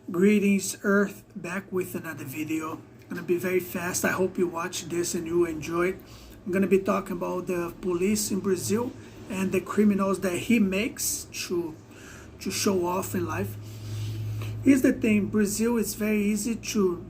Greetings Earth, back with another video. Gonna be very fast. I hope you watch this and you enjoy it. I'm gonna be talking about the police in Brazil and the criminals that he makes to show off in life. Here's the thing, Brazil is very easy to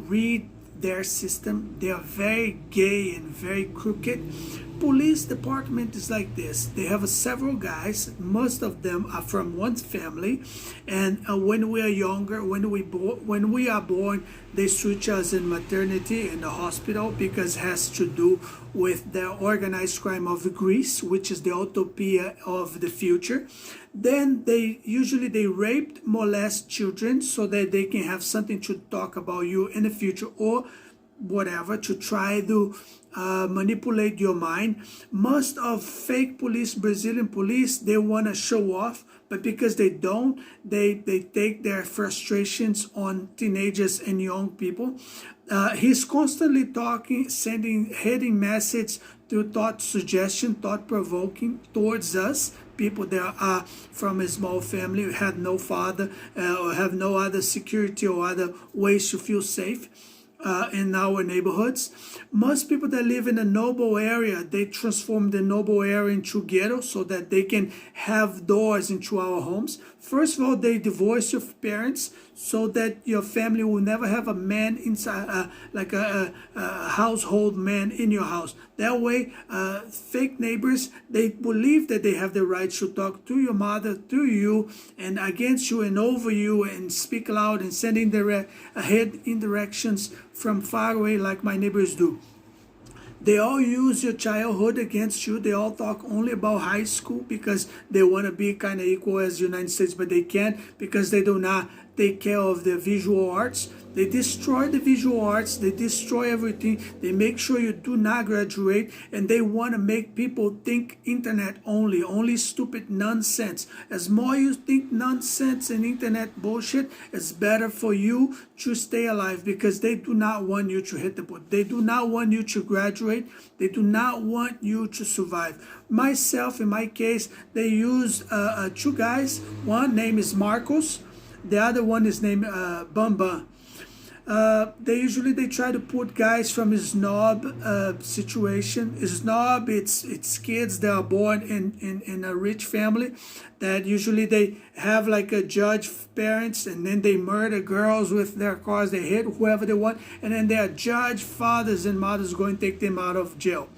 read their system. They are very gay and very crooked. Police department is like this. They have several guys. Most of them are from one family, and when we are younger, when we are born, they switch us in maternity in the hospital because it has to do with the organized crime of Greece, which is the utopia of the future. Then they rape, molest children so that they can have something to talk about you in the future, or whatever, to try to manipulate your mind. Most of fake police, Brazilian police, they want to show off, but because they don't, they take their frustrations on teenagers and young people. He's constantly talking, sending heading message through thought suggestion, thought provoking towards us, people that are from a small family, who had no father, or have no other security or other ways to feel safe. In our neighborhoods. Most people that live in a noble area, they transform the noble area into ghetto so that they can have doors into our homes. First of all, they divorce your parents so that your family will never have a man inside, like a household man in your house. That way, fake neighbors, they believe that they have the right to talk to your mother, to you, and against you and over you, and speak loud and send ahead in directions from far away like my neighbors do. They all use your childhood against you. They all talk only about high school because they want to be kind of equal as the United States, but they can't because they do not take care of the visual arts. They destroy the visual arts. They destroy everything. They make sure you do not graduate, and they want to make people think internet only stupid nonsense. As more you think nonsense and internet bullshit, it's better for you to stay alive, because they do not want you to hit the boat. They do not want you to graduate. They do not want you to survive. Myself, in my case, they use two guys. One name is Marcos. The other one is named Bamba. They try to put guys from a snob situation. A snob, it's kids that are born in a rich family that usually they have like a judge parents, and then they murder girls with their cars. They hit whoever they want, and then their judge fathers and mothers go and take them out of jail.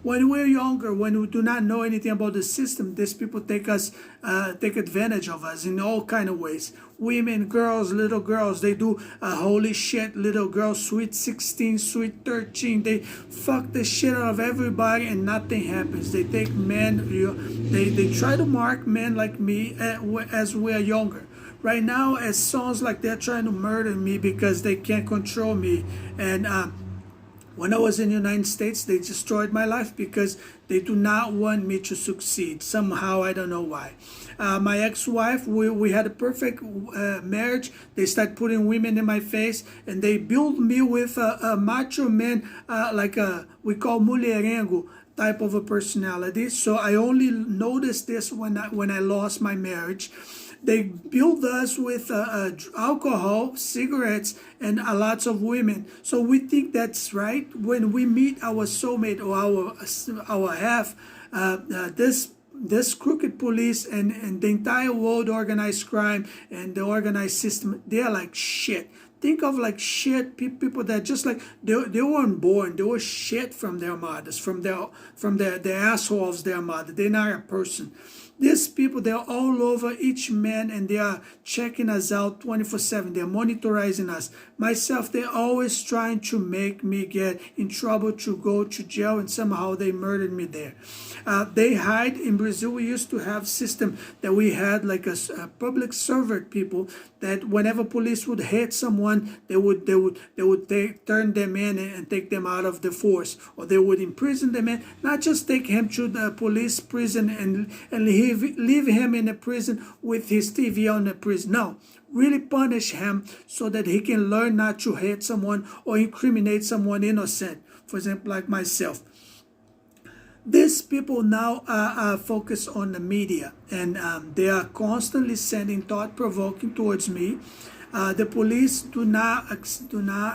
When we're younger, when we do not know anything about the system, these people take advantage of us in all kind of ways. Women, girls, little girls, they do holy shit. Little girls, sweet 16, sweet 13, they fuck the shit out of everybody and nothing happens. They take men, they try to mark men like me as we're younger. Right now, it sounds like they're trying to murder me because they can't control me. And when I was in the United States, they destroyed my life because they do not want me to succeed. Somehow, I don't know why. My ex-wife, we had a perfect marriage. They start putting women in my face, and they build me with a macho man, we call mulherengo type of a personality. So I only noticed this when I lost my marriage. They build us with alcohol, cigarettes, and lots of women. So we think that's right. When we meet our soulmate or our half, this crooked police and the entire world organized crime and the organized system, they are like shit. Think of like shit people that just like they weren't born. They were shit from their mothers, from the assholes of their mother. They're not a person. These people, they're all over each man, and they are checking us out 24/7. They're monitoring us. Myself, they're always trying to make me get in trouble, to go to jail, and somehow they murdered me there. They hide. In Brazil, we used to have system that we had like a public servant people that whenever police would hit someone, they would turn them in and take them out of the force, or they would imprison them in, not just take him to the police prison and leave him in a prison with his TV on the prison. No, really punish him so that he can learn not to hate someone or incriminate someone innocent. For example, like myself. These people now are focused on the media, and they are constantly sending thought-provoking towards me. The police do not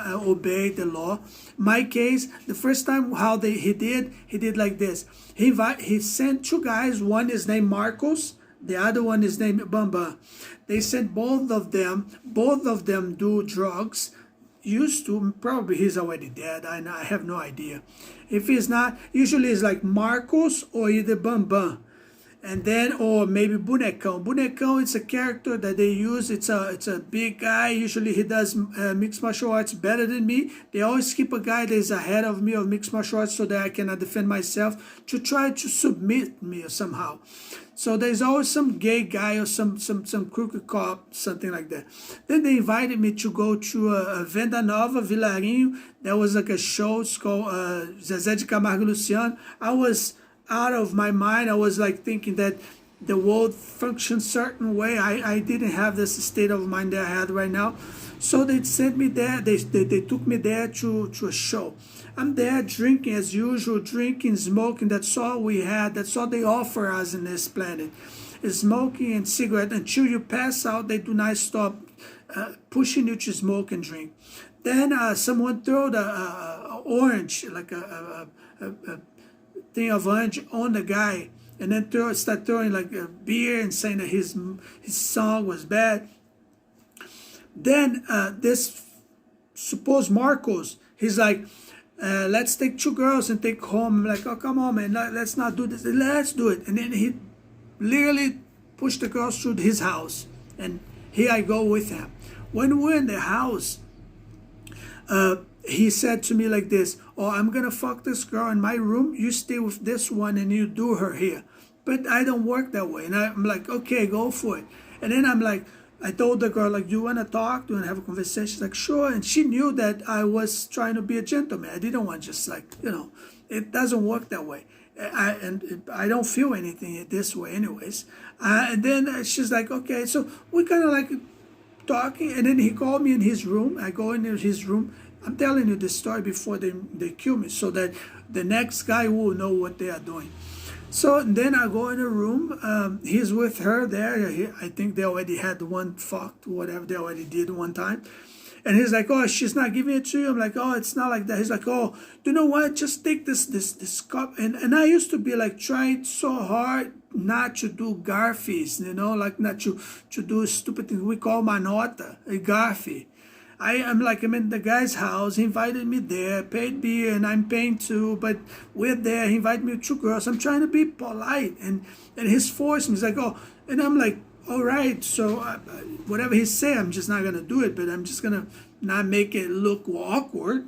obey the law. My case, the first time how he did like this. He sent two guys. One is named Marcos. The other one is named Bamba. They sent both of them. Both of them do drugs. Used to, probably he's already dead. I have no idea. If he's not, usually it's like Marcos or either Bamba. And then, or maybe Bonecão. Bonecão, it's a character that they use. It's a big guy. Usually he does mixed martial arts better than me. They always keep a guy that is ahead of me of mixed martial arts so that I cannot defend myself, to try to submit me somehow. So there's always some gay guy or some crooked cop, something like that. Then they invited me to go to a Venda Nova, Vilarinho. There was like a show. It's called Zezé de Camargo e Luciano. I was out of my mind. I was like thinking that the world functions certain way. I didn't have this state of mind that I had right now. So they sent me there. They took me there to a show. I'm there drinking as usual, drinking, smoking. That's all we had. That's all they offer us in this planet. Is smoking and cigarette. Until you pass out, they do not stop pushing you to smoke and drink. Then someone threw the orange, like a thing of orange on the guy, and then start throwing like a beer and saying that his song was bad. Then this supposed Marcos, he's like, let's take two girls and take home. I'm like, oh, come on, man, let's not do this. Let's do it. And then he literally pushed the girls through his house, and here I go with him. When we're in the house, he said to me like this, oh, I'm gonna fuck this girl in my room, you stay with this one and you do her here. But I don't work that way. And I'm like, okay, go for it. And then I'm like, I told the girl, like, do you want to talk? Do you want to have a conversation? She's like, sure. And she knew that I was trying to be a gentleman. I didn't want just like, it doesn't work that way. I don't feel anything this way anyways. And then she's like, okay. So we kind of like talking. And then he called me in his room. I go into his room. I'm telling you this story before they kill me, so that the next guy will know what they are doing. So then I go in a room. He's with her there. I think they already had one fucked, whatever they already did one time. And he's like, oh, she's not giving it to you. I'm like, oh, it's not like that. He's like, oh, you know what? Just take this cup. And I used to be like trying so hard not to do garfies, like not to do stupid things. We call manota, a garfie. I'm in the guy's house. He invited me there, paid beer, and I'm paying too. But we're there. He invited me with two girls. I'm trying to be polite, and he's forcing me. He's like, oh, and I'm like, all right. So whatever he say, I'm just not gonna do it. But I'm just gonna not make it look awkward.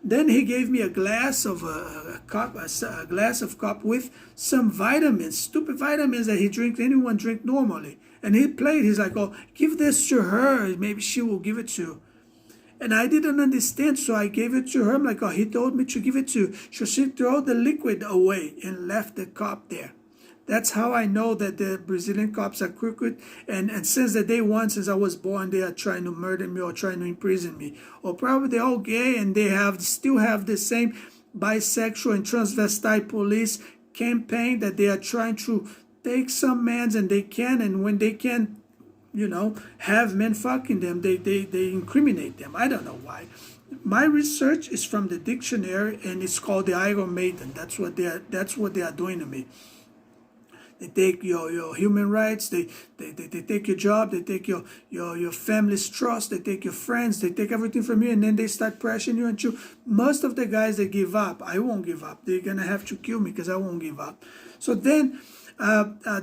Then he gave me a glass of a glass of cup with some vitamins, stupid vitamins that anyone drink normally. And he played. He's like, oh, give this to her. Maybe she will give it to you. And I didn't understand, so I gave it to her. I'm like, oh, he told me to give it to you. So she threw the liquid away and left the cup there. That's how I know that the Brazilian cops are crooked. And since the day one, since I was born, they are trying to murder me or trying to imprison me. Or probably they're all gay and they still have the same bisexual and transvestite police campaign that they are trying to take some men and they can. And when they can, have men fucking them, they incriminate them. I don't know why. My research is from the dictionary, and it's called the Iron Maiden. That's what they are doing to me. They take your human rights. They take your job. They take your family's trust. They take your friends. They take everything from you, and then they start pressuring you. And most of the guys, they give up. I won't give up. They're gonna have to kill me because I won't give up. So then.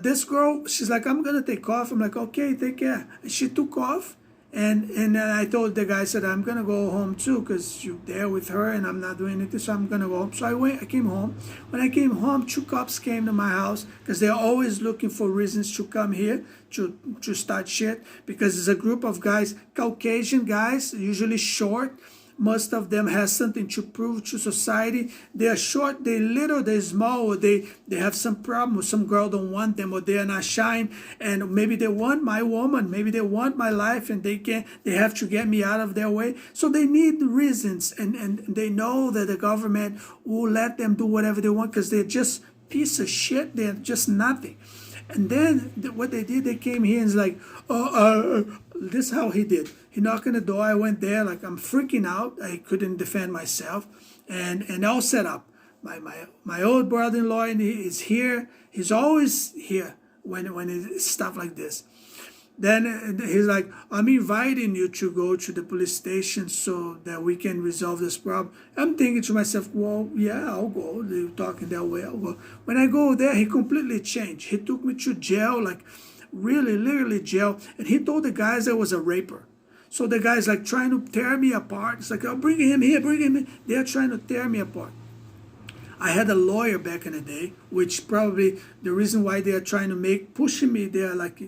This girl, she's like, I'm gonna take off. I'm like, okay, take care. And she took off, and I told the guy, I said, I'm gonna go home too, because you're there with her, and I'm not doing anything, so I'm gonna go home. So I came home. When I came home, two cops came to my house, because they're always looking for reasons to come here to start shit, because it's a group of guys, Caucasian guys, usually short. Most of them has something to prove to society. They are short, they're little, they're small, or they have some problem, or some girl don't want them, or they are not shine, and maybe they want my woman, maybe they want my life, and they have to get me out of their way. So they need reasons, and they know that the government will let them do whatever they want, because they're just piece of shit, they're just nothing. And then what they did, they came here and it's like, this is how he did. He knocked on the door. I went there, like I'm freaking out. I couldn't defend myself, and all set up. My old brother-in-law is here. He's always here when it's stuff like this. Then he's like, I'm inviting you to go to the police station so that we can resolve this problem. I'm thinking to myself, well, yeah, I'll go. They're talking that way, I'll go. When I go there, he completely changed. He took me to jail, like really, literally jail. And he told the guys I was a raper. So the guy's like trying to tear me apart. It's like, oh, bring him here, bring him in. They're trying to tear me apart. I had a lawyer back in the day, which probably the reason why they are trying to pushing me, they're like,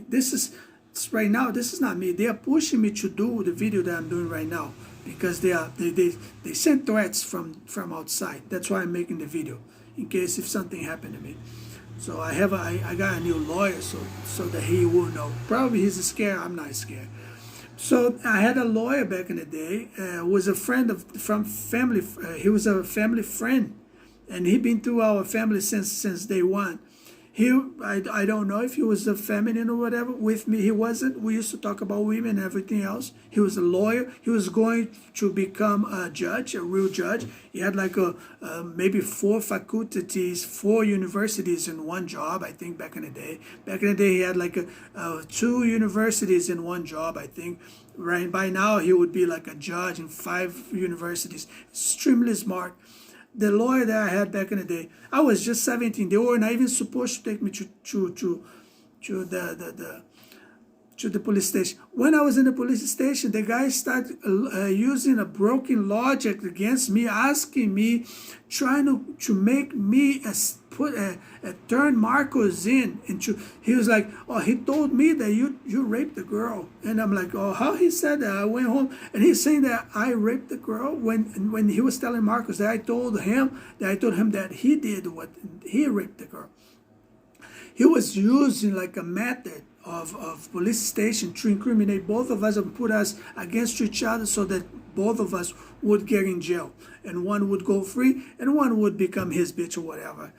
right now, this is not me. They are pushing me to do the video that I'm doing right now because they send threats from outside. That's why I'm making the video, in case if something happened to me. So I got a new lawyer so that he will know. Probably he's scared. I'm not scared. So I had a lawyer back in the day. Was a friend from family. He was a family friend, and he been through our family since day one. I don't know if he was a feminine or whatever. With me, he wasn't. We used to talk about women and everything else. He was a lawyer. He was going to become a judge, a real judge. He had like maybe 4 faculties, 4 universities in one job, I think, back in the day. Back in the day, he had like 2 universities in one job, I think. Right by now, he would be like a judge in 5 universities. Extremely smart. The lawyer that I had back in the day, I was just 17. They were not even supposed to take me to the police station. When I was in the police station, the guy started using a broken logic against me, asking me, trying to make me turn Marcos in. He was like, oh, he told me that you raped the girl. And I'm like, oh, how he said that? I went home and he's saying that I raped the girl when he was telling Marcos that I told him that he did what he raped the girl. He was using like a method of police station to incriminate both of us and put us against each other so that both of us would get in jail. And one would go free and one would become his bitch or whatever.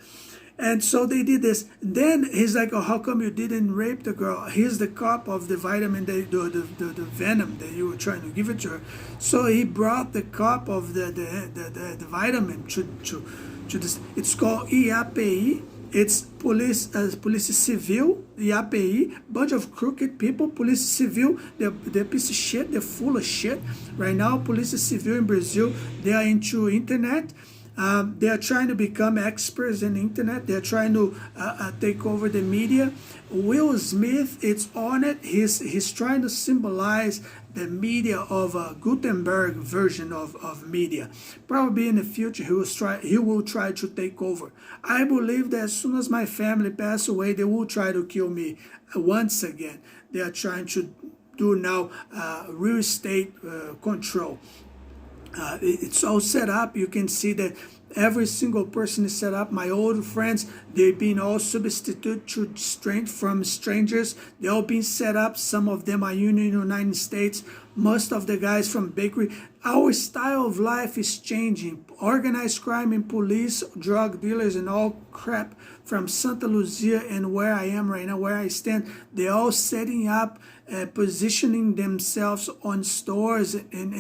And so they did this. Then he's like, oh, how come you didn't rape the girl? Here's the cup of the vitamin, the venom that you were trying to give it to her. So he brought the cup of the vitamin to this. It's called IAPI. It's police civil, IAPI, bunch of crooked people, police civil, they're piece of shit, they're full of shit. Right now, police civil in Brazil, they are into internet. They are trying to become experts in internet. They're trying to take over the media. Will Smith, it's on it. He's trying to symbolize the media of a Gutenberg version of media. Probably in the future he will try to take over. I believe that as soon as my family pass away, they will try to kill me once again. They are trying to do now real estate control. It's all set up. You can see that every single person is set up. My old friends, they've been all substituted to strength from strangers. They all been set up. Some of them are in the United States. Most of the guys from bakery. Our style of life is changing. Organized crime and police, drug dealers and all crap from Santa Lucia and where I am right now, where I stand, they're all setting up, positioning themselves on stores and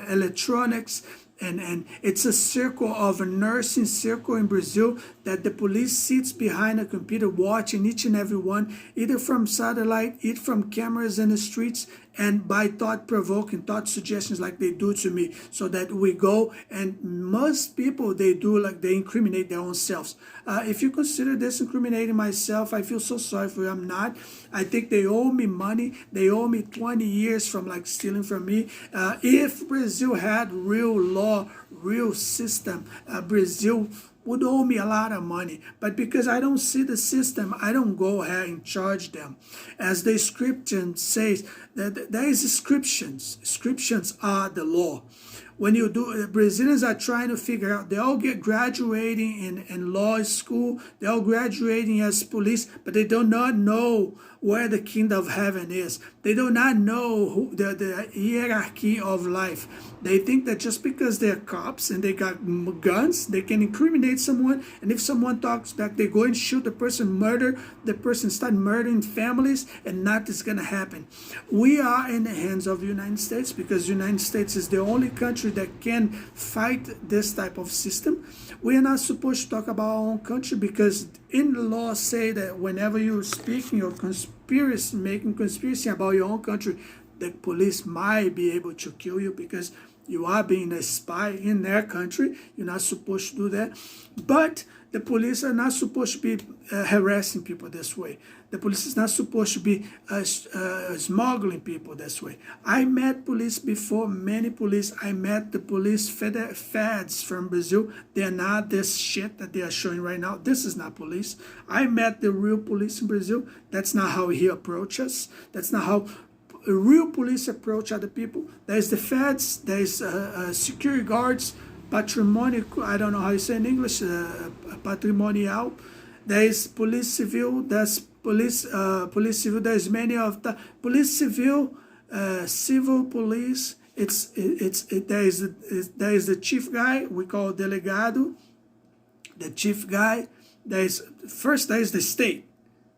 electronics. And it's a circle of a nursing circle in Brazil that the police sits behind a computer watching each and every one, either from satellite, either from cameras in the streets, and by thought-provoking, thought suggestions like they do to me, so that we go, and most people, they incriminate their own selves. If you consider this incriminating myself, I feel so sorry for you. I'm not. I think they owe me money. They owe me 20 years from like stealing from me. If Brazil had real law, real system, Brazil would owe me a lot of money. But because I don't see the system, I don't go ahead and charge them. As the scripture says, that there is scriptures. Scriptures are the law. when you do, Brazilians are trying to figure out, they all get graduating in law school, they all graduating as police, but they do not know where the kingdom of heaven is. They do not know the hierarchy of life. They think that just because they're cops and they got guns, they can incriminate someone, and if someone talks back, they go and shoot the person, murder the person, start murdering families, and nothing is going to happen. We are in the hands of the United States because the United States is the only country that can fight this type of system. We are not supposed to talk about our own country because in the law say that whenever you're speaking or making conspiracy about your own country, the police might be able to kill you because you are being a spy in their country. You're not supposed to do that. But the police are not supposed to be harassing people this way. The police is not supposed to be smuggling people this way. I met police before, many police. I met the police feds from Brazil. They're not this shit that they are showing right now. This is not police. I met the real police in Brazil. That's not how he approaches us. That's not how real police approach other people. There's the feds, there's security guards, patrimonial, I don't know how you say in English, patrimonial. There's police civil, there's police civil, there's many of the police civil, civil police. There is the chief guy, we call delegado, the chief guy. First there is the state,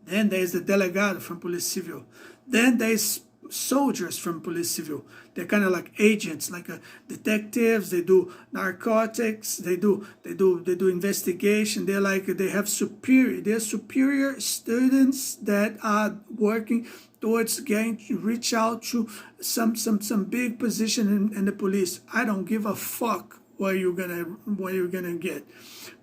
then there is the delegado from police civil, then there is soldiers from police civil. They're kind of like agents, like detectives. They do narcotics. They do investigation. They're superior students that are working towards getting to reach out to some big position in the police. I don't give a fuck where you're gonna get,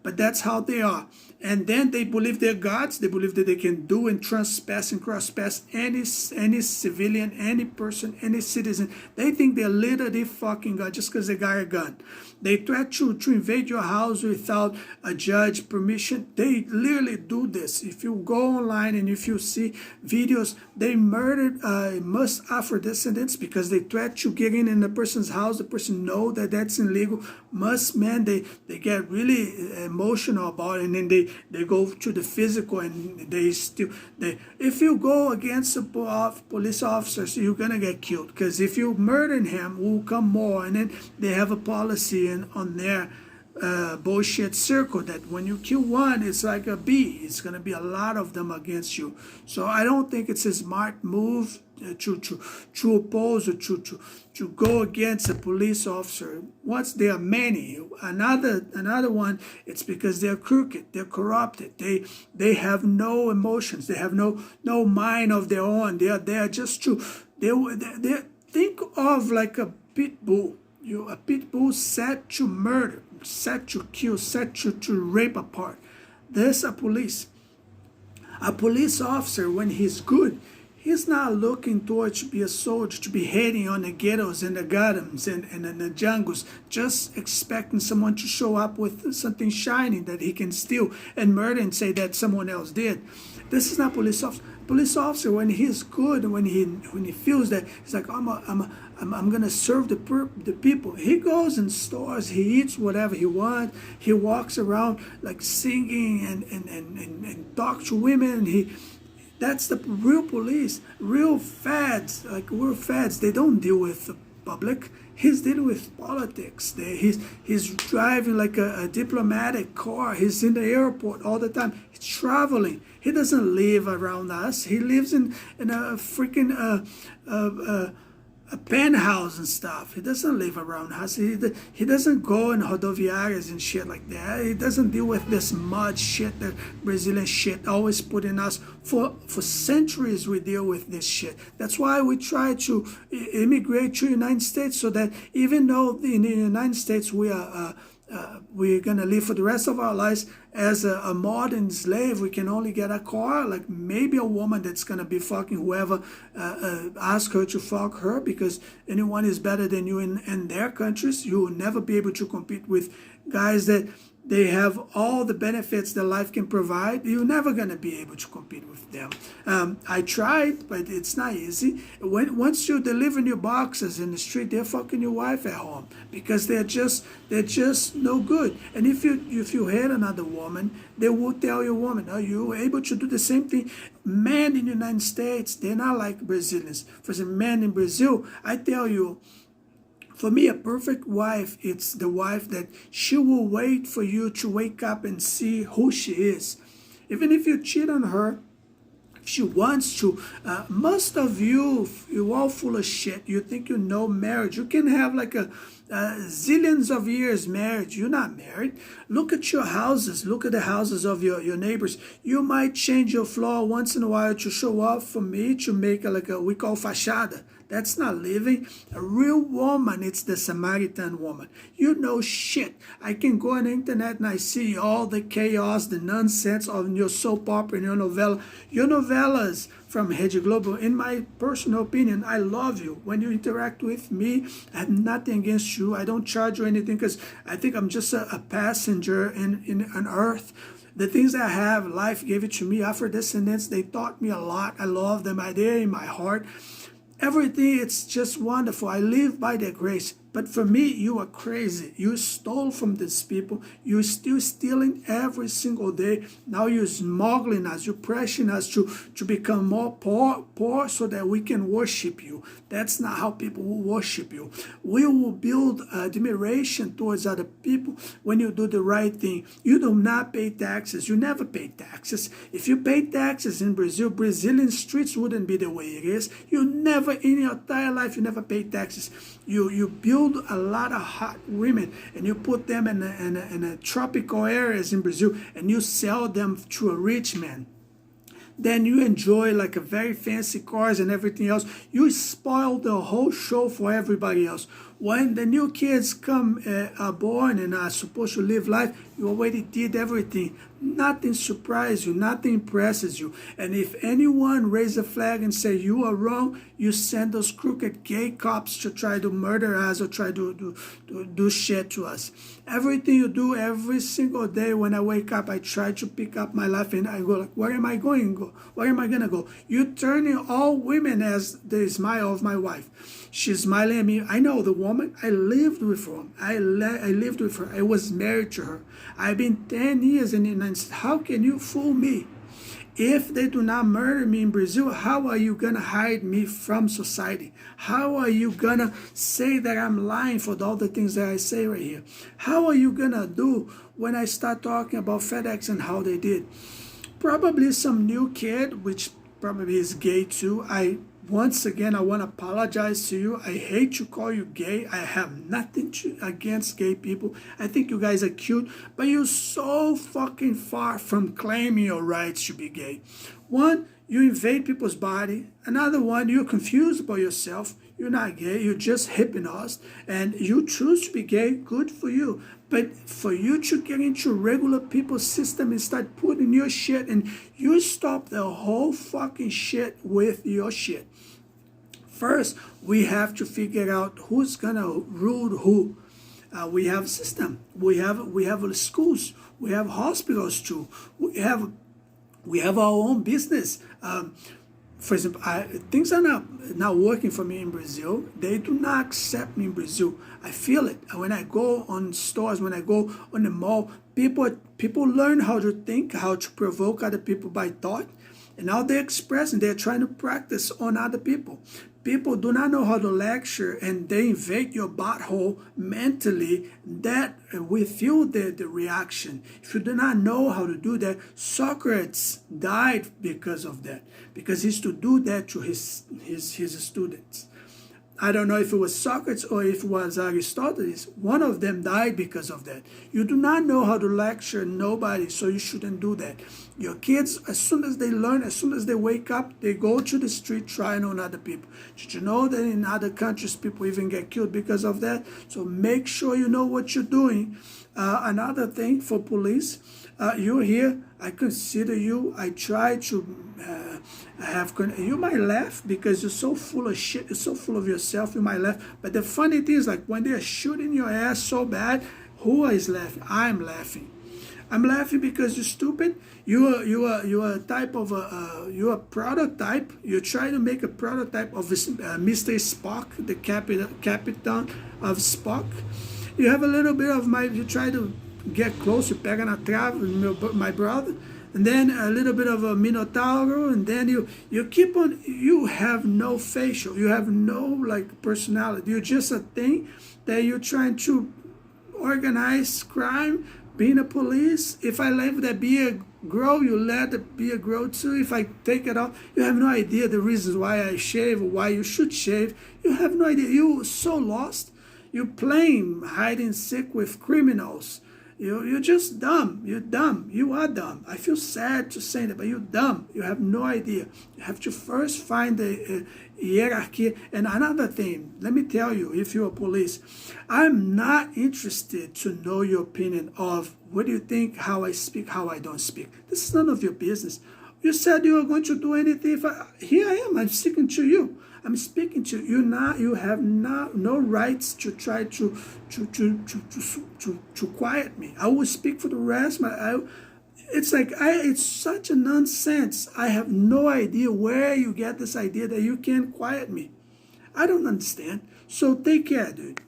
but that's how they are. And then they believe they're gods. They believe that they can do and trespass and cross pass any civilian, any person, any citizen. They think they're literally fucking God just because they got a gun. They threat to invade your house without a judge permission. They literally do this. If you go online and if you see videos, they murdered most Afro-descendants because they threat to get in the person's house. The person know that that's illegal. Most men, they get really emotional about it, and then they go to the physical, and if you go against the police officers, you're gonna get killed, because if you murder him, will come more. And then they have a policy on their bullshit circle that when you kill one, it's like a bee. It's gonna be a lot of them against you. So I don't think it's a smart move to oppose or to go against a police officer. Once there are many, another one, it's because they're crooked, they're corrupted, they have no emotions, they have no mind of their own. They are just they think of like a pit bull. A pit bull set to murder, set to kill, set to rape apart. There's a police officer, when he's good, he's not looking towards to be a soldier, to be hating on the ghettos and the gardens and the jungles, just expecting someone to show up with something shiny that he can steal and murder and say that someone else did. This is not police officer. Police officer, when he's good, when he feels that he's like, I'm gonna serve the people. He goes in stores, he eats whatever he wants. He walks around like singing and talks to women. That's the real police. Real feds, they don't deal with the public. He's dealing with politics. He's driving like a diplomatic car. He's in the airport all the time. He's traveling. He doesn't live around us. He lives in a freaking a penthouse and stuff. He doesn't live around us. He doesn't go in rodoviárias and shit like that. He doesn't deal with this mud shit that Brazilian shit always put in us. For centuries we deal with this shit. That's why we try to immigrate to the United States, so that even though in the United States we're gonna live for the rest of our lives as a modern slave, we can only get a car, like maybe a woman that's gonna be fucking whoever ask her to fuck her, because anyone is better than you in their countries. You will never be able to compete with guys that They have all the benefits that life can provide. You're never going to be able to compete with them. I tried, but it's not easy. Once you deliver your boxes in the street, they're fucking your wife at home because they're just no good. And if you hate another woman, they will tell your woman, are you able to do the same thing? Men in the United States, they're not like Brazilians. For the men in Brazil, I tell you, for me, a perfect wife, it's the wife that she will wait for you to wake up and see who she is. Even if you cheat on her, if she wants to. Most of you're all full of shit. You think you know marriage. You can have like a zillions of years marriage. You're not married. Look at your houses. Look at the houses of your neighbors. You might change your floor once in a while to show off for me, to make we call fachada. That's not living. A real woman, it's the Samaritan woman. You know shit. I can go on the internet and I see all the chaos, the nonsense of your soap opera and your novella. Your novellas from Rede Globo, in my personal opinion, I love you. When you interact with me, I have nothing against you. I don't charge you anything because I think I'm just a passenger in on earth. The things that I have, life gave it to me. Afro-descendants, they taught me a lot. I love them. They're in my heart. Everything, it's just wonderful. I live by their grace. But for me, you are crazy. You stole from these people. You're still stealing every single day. Now you're smuggling us. You're pressuring us to become more poor so that we can worship you. That's not how people will worship you. We will build admiration towards other people when you do the right thing. You do not pay taxes. You never pay taxes. If you pay taxes in Brazil, Brazilian streets wouldn't be the way it is. You never, in your entire life, you never pay taxes. You build a lot of hot women and you put them in a tropical areas in Brazil and you sell them to a rich man. Then you enjoy like a very fancy cars and everything else. You spoil the whole show for everybody else. When the new kids are born and are supposed to live life, you already did everything. Nothing surprises you. Nothing impresses you. And if anyone raises a flag and say you are wrong, you send those crooked gay cops to try to murder us or try to do shit to us. Everything you do every single day when I wake up, I try to pick up my life and I go like, where am I going to go? Where am I going to go? You're turning all women as the smile of my wife. She's smiling at me. I know the woman. I lived with her. I lived with her. I was married to her. I've been 10 years in the United States. How can you fool me? If they do not murder me in Brazil, how are you going to hide me from society? How are you going to say that I'm lying for all the things that I say right here? How are you going to do when I start talking about FedEx and how they did? Probably some new kid, which probably is gay too. Once again, I want to apologize to you. I hate to call you gay. I have nothing against gay people. I think you guys are cute, but you're so fucking far from claiming your rights to be gay. One, you invade people's body. Another one, you're confused about yourself. You're not gay. You're just hypnotized, and you choose to be gay. Good for you. But for you to get into regular people's system and start putting your shit, and you stop the whole fucking shit with your shit. First, we have to figure out who's gonna rule who. We have a system. We have schools. We have hospitals too. We have our own business. For example, things are not working for me in Brazil. They do not accept me in Brazil. I feel it. When I go on stores, when I go on the mall, people learn how to think, how to provoke other people by thought. And now they're expressing, they're trying to practice on other people. People do not know how to lecture and they invade your butthole mentally. That we feel the reaction. If you do not know how to do that, Socrates died because of that. Because he used to do that to his students. I don't know if it was Socrates or if it was Aristotle. One of them died because of that. You do not know how to lecture nobody, so you shouldn't do that. Your kids, as soon as they learn, as soon as they wake up, they go to the street trying on other people. Did you know that in other countries, people even get killed because of that? So make sure you know what you're doing. Another thing for police, you're here. I consider you. I try to you might laugh because you're so full of shit. You're so full of yourself. You might laugh. But the funny thing is, like when they're shooting your ass so bad, who is laughing? I'm laughing. I'm laughing because you're stupid. You are a type of you're a prototype. You try to make a prototype of Mr. Spock, the captain of Spock. You have a little bit of my. You try to get close. You pega na trave, my brother, and then a little bit of a Minotauro, and then you keep on. You have no facial. You have no like personality. You're just a thing that you're trying to organize crime. Being a police, if I let the beard grow, you let the beard grow too. If I take it off, you have no idea the reasons why I shave or why you should shave. You have no idea. You're so lost. You're playing hide and seek with criminals. You're just dumb. You're dumb. You are dumb. I feel sad to say that, but you're dumb. You have no idea. You have to first find the hierarchy. And another thing, let me tell you, if you're a police, I'm not interested to know your opinion of what do you think, how I speak, how I don't speak. This is none of your business. You said you were going to do anything. Here I am. I'm speaking to you. I'm speaking to you now. You have no rights to try to quiet me. I will speak for the rest. It's such a nonsense. I have no idea where you get this idea that you can quiet me. I don't understand. So take care, dude.